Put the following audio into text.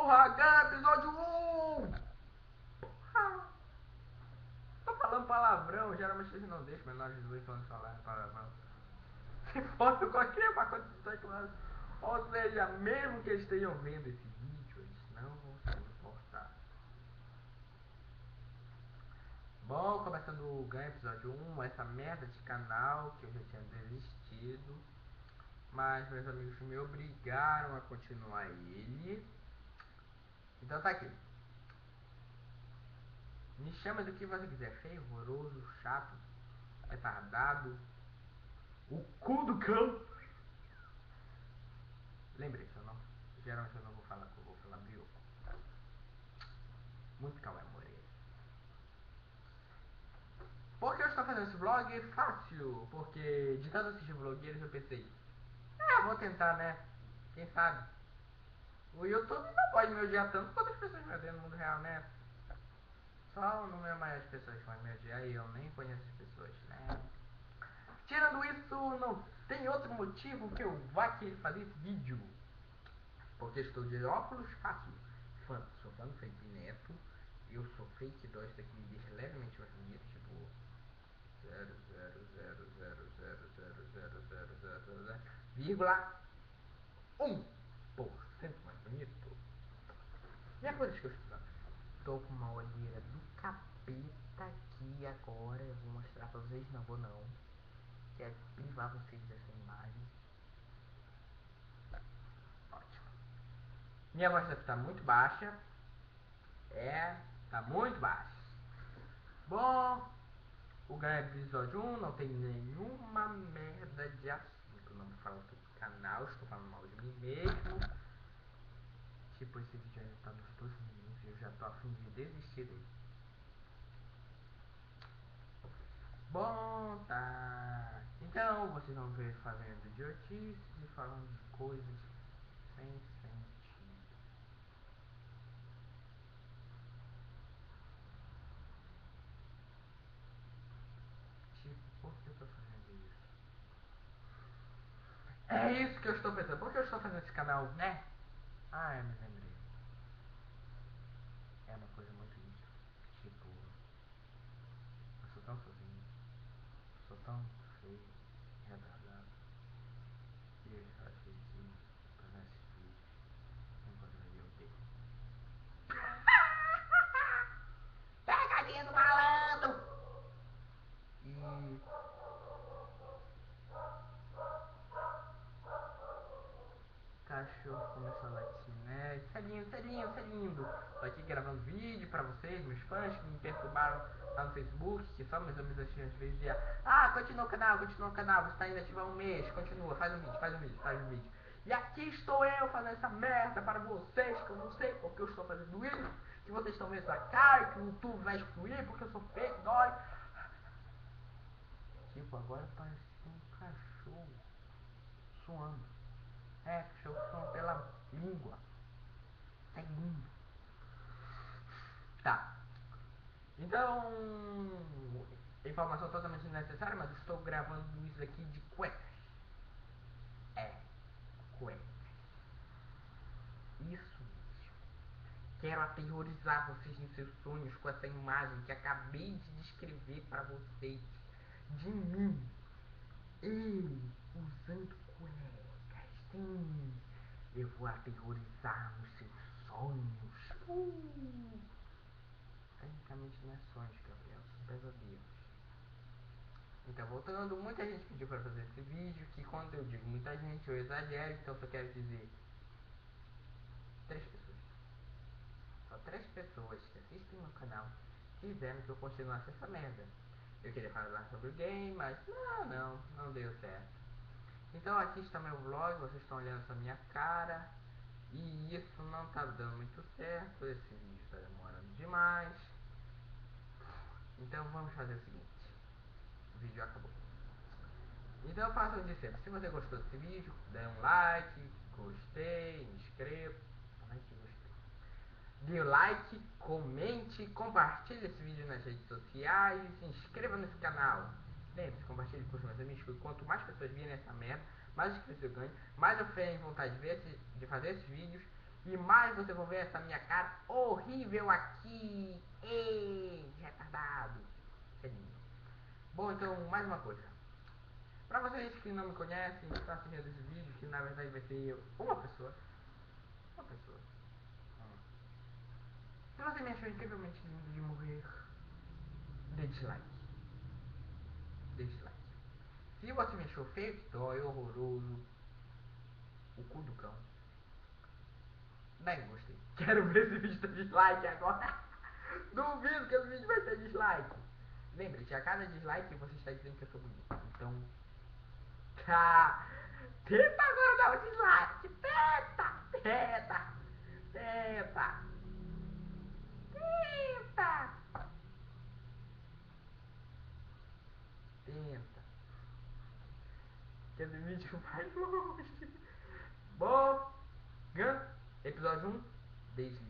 Porra, Gun, episódio 1! Porra! Tô falando palavrão, geralmente vocês não deixam menores de 18 anos falar palavrão. Se fosse qualquer uma coisa claro. Ou seja, mesmo que eles estejam vendo esse vídeo, eles não vão se importar. Bom, começando o Gun episódio 1, essa merda de canal que eu já tinha desistido. Mas meus amigos me obrigaram a continuar ele. Então tá aqui. Me chama do que você quiser, feio, horroroso, chato, retardado, o cu do cão. Lembrei, geralmente eu não vou falar que eu vou falar brioco. Muito calma, amor. Por que eu estou fazendo esse vlog? Fácil, porque de tanto assistir vlogueiros eu pensei, vou tentar, né? Quem sabe? O YouTube não pode me odiar tanto quanto as pessoas me odiam no mundo real, né? Só no meu maior as pessoas podem me odiar e eu nem conheço as pessoas, né? Tirando isso, não tem outro motivo que eu vá querer fazer esse vídeo. Porque estou de óculos fácil. Sou fã do Felipe Neto. Eu sou fake 2 daqui me deixa levemente mais bonito, tipo 0,1% mais bonito. E é por isso que eu estou com uma olheira do capeta aqui agora. Eu vou mostrar pra vocês, não vou não. Quero privar vocês dessa imagem. Ótimo. Minha voz deve estar muito baixa. Tá muito baixa. Bom, o Gun episódio 1 não tem nenhuma merda de assunto. Não vou falar sobre o canal, estou falando mal de mim mesmo. Tipo, esse vídeo já tá nos 12 minutos e eu já tô a fim de desistir dele. Bom, tá. Então, vocês vão ver fazendo idiotices e falando de coisas sem sentido. Tipo, por que eu tô fazendo isso? É isso que eu estou pensando. Por que eu estou fazendo esse canal, né? Ah, eu me lembrei. É uma coisa muito íntima. Tipo, eu sou tão sozinho, sou tão feio, retardado. E eu já achei que fazer esses vídeos enquanto eu odeio. Pegadinha do malandro! E cachorro começou a latir, né? Isso é lindo, isso é lindo, isso é lindo. Tô aqui gravando vídeo pra vocês, meus fãs que me perturbaram lá no Facebook, que só meus amigos às vezes diziam, continua o canal, você tá inativo há um mês, continua, faz um vídeo, faz um vídeo, faz um vídeo. E aqui estou eu fazendo essa merda para vocês, que eu não sei porque eu estou fazendo isso, que vocês estão vendo essa cara, que o YouTube vai excluir porque eu sou fake, dói. Tipo, agora parece um cachorro suando. Cachorro suando pela língua. É lindo. Tá. Então, informação totalmente desnecessária, mas estou gravando isso aqui de cuecas. Cuecas. Isso mesmo. Quero aterrorizar vocês em seus sonhos com essa imagem que acabei de descrever para vocês. De mim. Ele usando cuecas. Sim. Eu vou aterrorizar nos seus sonhos. Tecnicamente não é sonhos, Gabriel, são pesadelos. Então, voltando, muita gente pediu para fazer esse vídeo, que quando eu digo muita gente, eu exagero, então só quero dizer 3 pessoas. Só 3 pessoas que assistem meu canal quiseram que eu continuasse essa merda. Eu queria falar sobre o game, mas não deu certo. Então aqui está meu vlog, vocês estão olhando essa minha cara. E isso não tá dando muito certo, esse vídeo está demorando demais. Então vamos fazer o seguinte, o vídeo acabou. Então façam de sempre, se você gostou desse vídeo, dê um like, gostei, inscreva, dê um like, comente, compartilhe esse vídeo nas redes sociais, se inscreva nesse canal. Lembre-se, compartilhe com os meus amigos, porque quanto mais pessoas virem essa merda, mais inscritos eu ganho, mais eu tenho vontade de fazer esses vídeos E mais você vai ver essa minha cara horrível aqui. Ei, retardado. Bom, então, mais uma coisa. Pra vocês que não me conhecem, que estão assistindo esse vídeo, que na verdade vai ser uma pessoa. Uma pessoa. Se você me achou incrivelmente lindo de morrer, dê dislike. Dê dislike. Se você me achou feio, que dói, horroroso, o cu do cão, nem gostei. Quero ver esse vídeo ter dislike agora. Duvido que esse vídeo vai ter dislike. Lembre-se, a cada dislike você está dizendo que eu sou bonito. Então, tá. Tenta agora dar um dislike. Tenta, tenta, tenta, tenta, tenta. Que esse vídeo vai longe. Bom, episódio 1, desde